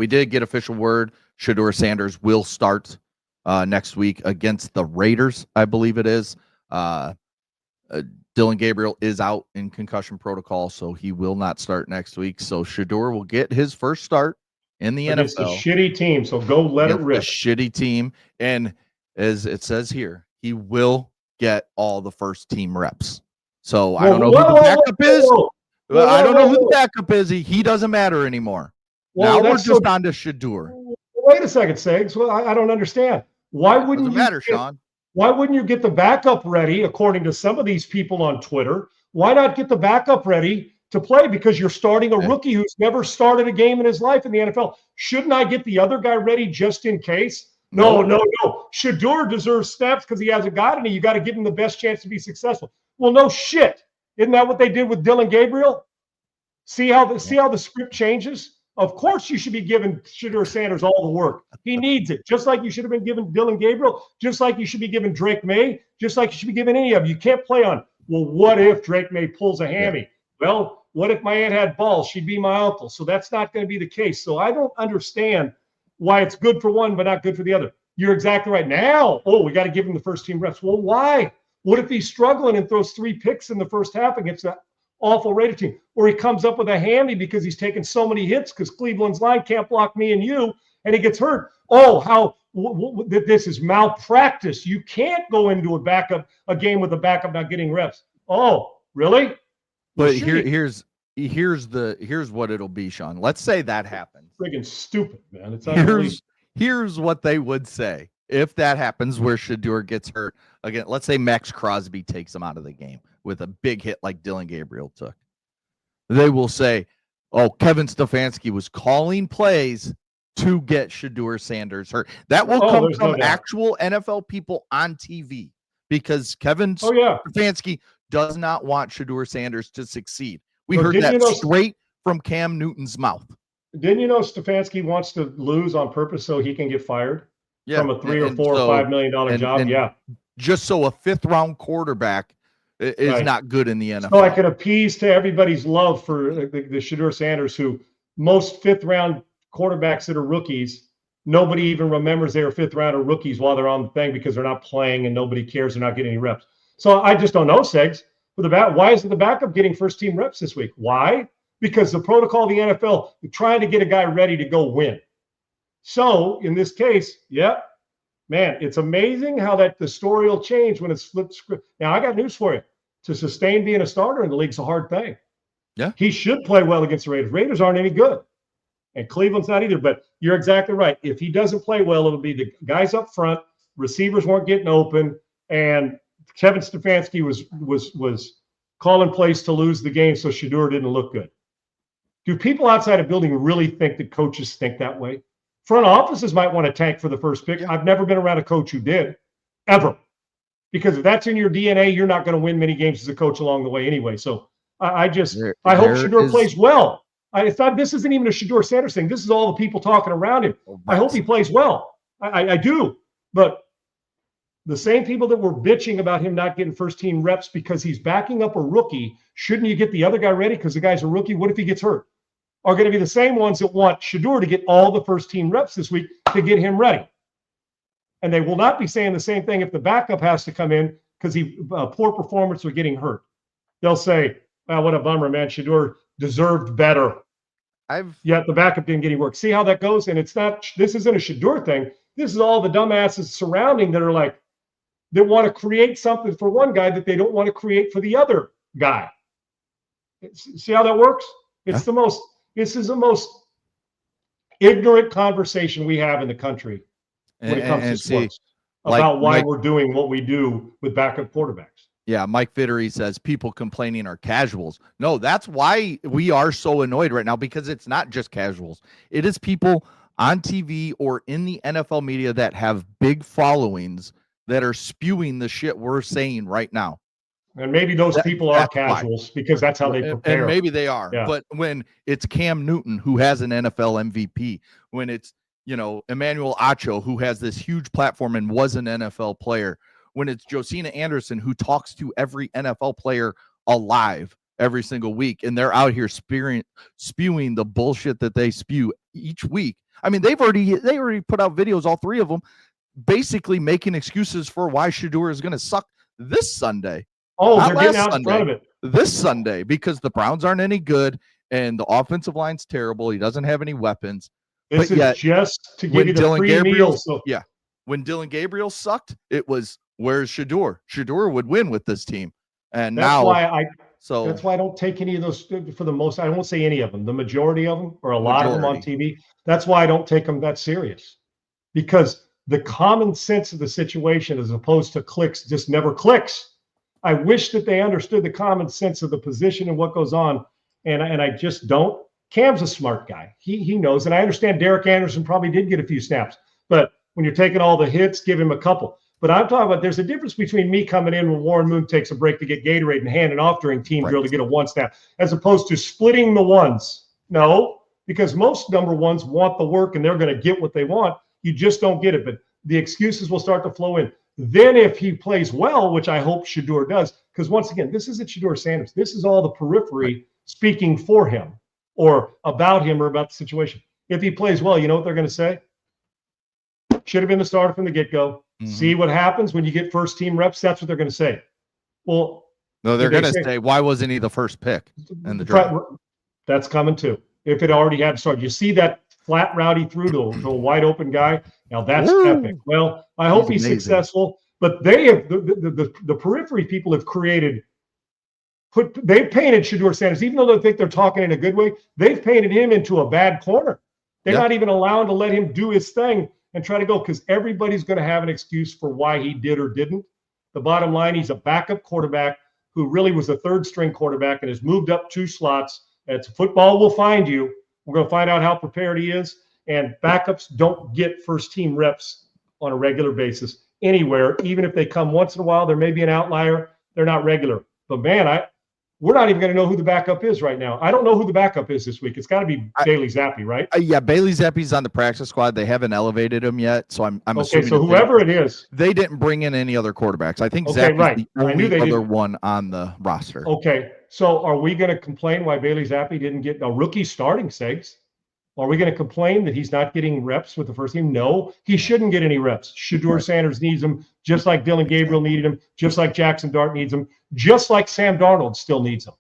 We did get official word. Shedeur Sanders will start next week against the Raiders, I believe it is. Dylan Gabriel is out in concussion protocol, so he will not start next week. So Shedeur will get his first start in the against NFL. a shitty team, so go let it rip. A shitty team. And as it says here, he will get all the first team reps. So I don't know who the backup is. I don't know who the backup is. He doesn't matter anymore. Now we're just on to Shedeur. Wait a second, Sags. Well, I don't understand. Why wouldn't doesn't matter, Sean? Why wouldn't you get the backup ready, according to some of these people on Twitter? Why not get the backup ready to play? Because you're starting a rookie who's never started a game in his life in the NFL. Shouldn't I get the other guy ready just in case? No. Shedeur deserves snaps because he hasn't got any. You got to give him the best chance to be successful. Well, no shit. Isn't that what they did with Dylan Gabriel? See how the script changes? Of course, you should be giving Shedeur Sanders all the work. He needs it. Just like you should have been giving Dylan Gabriel, just like you should be giving Drake May, just like you should be giving any of them. You can't play on, well, what if Drake May pulls a hammy? Yeah. Well, what if my aunt had balls? She'd be my uncle. So that's not going to be the case. So I don't understand why it's good for one but not good for the other. You're exactly right. Now, we got to give him the first team reps. Well, why? What if he's struggling and throws 3 picks in the first half against that awful Raider team? Or he comes up with a hammy because he's taken so many hits because Cleveland's line can't block me and you, and he gets hurt. This is malpractice. You can't go into a game with a backup not getting reps. Oh, really? But here's what it'll be, Sean. Let's say that happens. Friggin' stupid, man. It's here's what they would say if that happens, where Shedeur gets hurt again. Let's say Max Crosby takes him out of the game with a big hit like Dylan Gabriel took. They will say, Kevin Stefanski was calling plays to get Shedeur Sanders hurt. That will come from actual NFL people on TV because Kevin Stefanski does not want Shedeur Sanders to succeed. We heard that straight from Cam Newton's mouth. Didn't you know Stefanski wants to lose on purpose so he can get fired from a $3 or $4 or $5 million job? Just so a 5th-round quarterback is not good in the NFL. So I can appease to everybody's love for the Shedeur Sanders, who most 5th-round quarterbacks that are rookies, nobody even remembers they were 5th-round or rookies while they're on the thing because they're not playing and nobody cares. They're not getting any reps. So I just don't know, Segs. Why isn't the backup getting first-team reps this week? Why? Because the protocol of the NFL, they're trying to get a guy ready to go win. So in this case, man, it's amazing how the story will change when it's flipped script. Now, I got news for you. To sustain being a starter in the league's a hard thing. Yeah. He should play well against the Raiders. Raiders aren't any good. And Cleveland's not either. But you're exactly right. If he doesn't play well, it'll be the guys up front. Receivers weren't getting open. And Kevin Stefanski was calling plays to lose the game, so Shedeur didn't look good. Do people outside a building really think that coaches think that way? Front offices might want to tank for the first pick. I've never been around a coach who did, ever. Because if that's in your DNA, you're not going to win many games as a coach along the way anyway. So I hope Shedeur plays well. This isn't even a Shedeur Sanders thing. This is all the people talking around him. I hope he plays well. I do. But the same people that were bitching about him not getting first-team reps because he's backing up a rookie, shouldn't you get the other guy ready because the guy's a rookie? What if he gets hurt? Are going to be the same ones that want Shedeur to get all the first-team reps this week to get him ready. And they will not be saying the same thing if the backup has to come in because poor performance or getting hurt. They'll say, what a bummer, man. Shedeur deserved better. Yet the backup didn't get any work. See how that goes? And this isn't a Shedeur thing. This is all the dumbasses surrounding that are like, that want to create something for one guy that they don't want to create for the other guy. See how that works? This is the most ignorant conversation we have in the country when it comes to sports about why we're doing what we do with backup quarterbacks. Yeah, Mike Fittery says people complaining are casuals. No, that's why we are so annoyed right now, because it's not just casuals. It is people on TV or in the NFL media that have big followings that are spewing the shit we're saying right now. And maybe those people are casuals because that's how they prepare. And maybe they are. Yeah. But when it's Cam Newton, who has an NFL MVP, when it's, Emmanuel Acho, who has this huge platform and was an NFL player, when it's Josina Anderson, who talks to every NFL player alive every single week, and they're out here spewing the bullshit that they spew each week I mean, they already put out videos, all three of them, basically making excuses for why Shedeur is going to suck this Sunday. Oh, Not they're getting last out in front of it. This Sunday, because the Browns aren't any good and the offensive line's terrible. He doesn't have any weapons. This But yet, is just to give you the Dylan free Gabriel, meal. So yeah, when Dylan Gabriel sucked, it was where's Shedeur? Shedeur would win with this team, and that's now why I so that's why I don't take any of those for the most. I won't say any of them. The majority of them, or a lot of them on TV. That's why I don't take them that serious, because the common sense of the situation, as opposed to clicks, just never clicks. I wish that they understood the common sense of the position and what goes on, and I just don't. Cam's a smart guy. He knows, and I understand Derek Anderson probably did get a few snaps, but when you're taking all the hits, give him a couple. But I'm talking about there's a difference between me coming in when Warren Moon takes a break to get Gatorade and handing off during team drill to get a one snap, as opposed to splitting the ones. No, because most number ones want the work and they're going to get what they want. You just don't get it. But the excuses will start to flow in. Then if he plays well, which I hope Shedeur does, because once again, this isn't Shedeur Sanders. This is all the periphery speaking for him or about him or about the situation. If he plays well, you know what they're going to say? Should have been the starter from the get-go. Mm-hmm. See what happens when you get first-team reps. That's what they're going to say. Well, no, they're going to say, why wasn't he the first pick in the draft? That's coming too. If it already had started. You see that flat route he threw to a wide-open guy? Now, that's epic. Well, I hope he's successful. But they have the periphery people have created they've painted Shedeur Sanders, even though they think they're talking in a good way, they've painted him into a bad corner. They're not even allowing to let him do his thing and try to go, because everybody's going to have an excuse for why he did or didn't. The bottom line, he's a backup quarterback who really was a third-string quarterback and has moved up 2 slots. It's football will find you. We're going to find out how prepared he is. And backups don't get first-team reps on a regular basis anywhere. Even if they come once in a while, there may be an outlier. They're not regular. But, man, we're not even going to know who the backup is right now. I don't know who the backup is this week. It's got to be Bailey Zappi, right? Yeah, Bailey Zappi's on the practice squad. They haven't elevated him yet, so I'm assuming. Okay, so whoever it is. They didn't bring in any other quarterbacks. I think Zappi's the only other one on the roster. Okay, so are we going to complain why Bailey Zappi didn't get a rookie starting segs? Are we going to complain that he's not getting reps with the first team? No, he shouldn't get any reps. Shedeur Sanders needs him, just like Dylan Gabriel needed him, just like Jackson Dart needs him, just like Sam Darnold still needs him.